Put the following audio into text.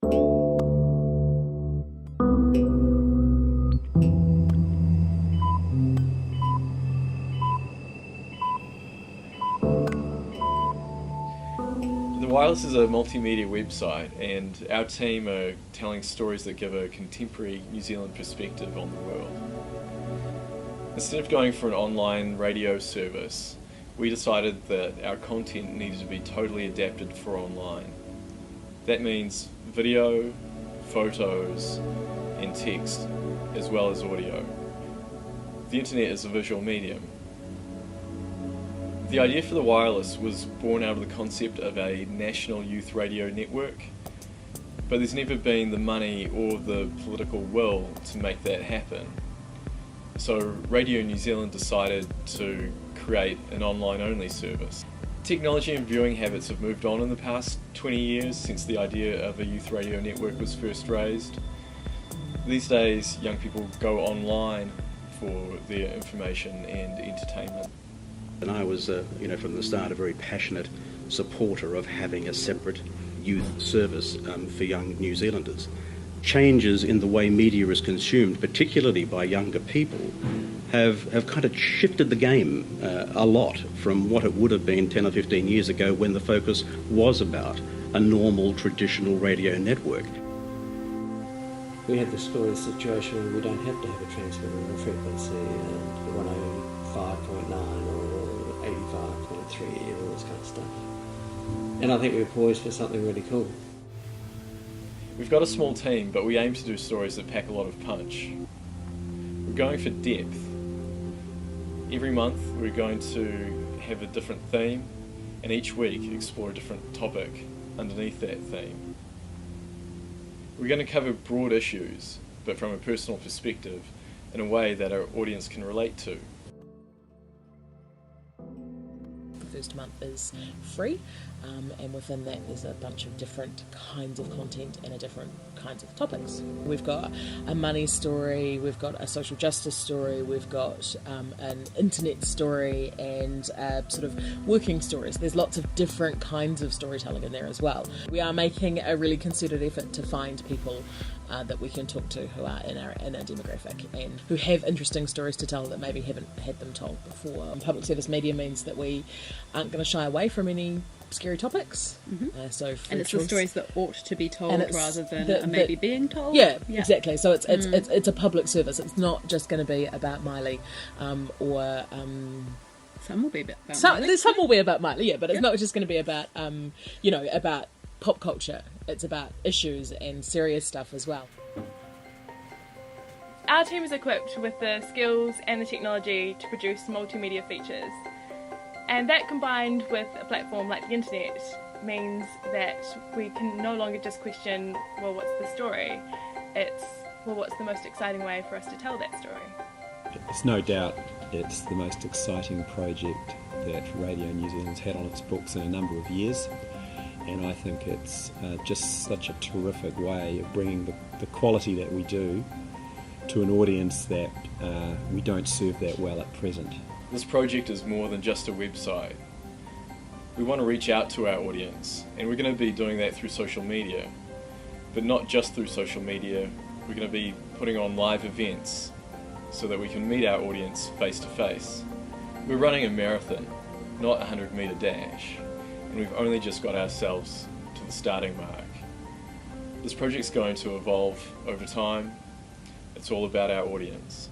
The Wireless is a multimedia website, and our team are telling stories that give a contemporary New Zealand perspective on the world. Instead of going for an online radio service, we decided that our content needed to be totally adapted for online. That means video, photos, and text, as well as audio. The internet is a visual medium. The idea for The Wireless was born out of the concept of a national youth radio network, but there's never been the money or the political will to make that happen. So Radio New Zealand decided to create an online-only service. Technology and viewing habits have moved on in the past 20 years since the idea of a youth radio network was first raised. These days, young people go online for their information and entertainment. And I was, from the start, a very passionate supporter of having a separate youth service for young New Zealanders. Changes in the way media is consumed, particularly by younger people, have kind of shifted the game a lot from what it would have been 10 or 15 years ago when the focus was about a normal, traditional radio network. We have the story situation where we don't have to have a transmitter of a frequency at 105.9 or 85.3, all this kind of stuff. And I think we're poised for something really cool. We've got a small team, but we aim to do stories that pack a lot of punch. We're going for depth. Every month we're going to have a different theme, and each week explore a different topic underneath that theme. We're going to cover broad issues, but from a personal perspective, in a way that our audience can relate to. The first month is free, and within that there's a bunch of different kinds of content and different kinds of topics. We've got a money story, we've got a social justice story, we've got an internet story, and sort of working stories. There's lots of different kinds of storytelling in there as well. We are making a really concerted effort to find people that we can talk to who are in our demographic and who have interesting stories to tell that maybe haven't had them told before. Public service media means that we aren't going to shy away from any scary topics. Mm-hmm. And it's the stories that ought to be told rather than maybe being told. Yeah, exactly. So it's a public service. It's not just going to be about Miley or... some will be about Miley. Some will be about Miley, yeah, but it's not just going to be about, about pop culture. It's about issues and serious stuff as well. Our team is equipped with the skills and the technology to produce multimedia features. And that, combined with a platform like the internet, means that we can no longer just question, well, what's the story? It's, well, what's the most exciting way for us to tell that story? It's no doubt it's the most exciting project that Radio New Zealand's had on its books in a number of years. And I think it's just such a terrific way of bringing the quality that we do to an audience that we don't serve that well at present. This project is more than just a website. We want to reach out to our audience, and we're going to be doing that through social media. But not just through social media, we're going to be putting on live events so that we can meet our audience face to face. We're running a marathon, not a 100-metre dash, and we've only just got ourselves to the starting mark. This project's going to evolve over time. It's all about our audience.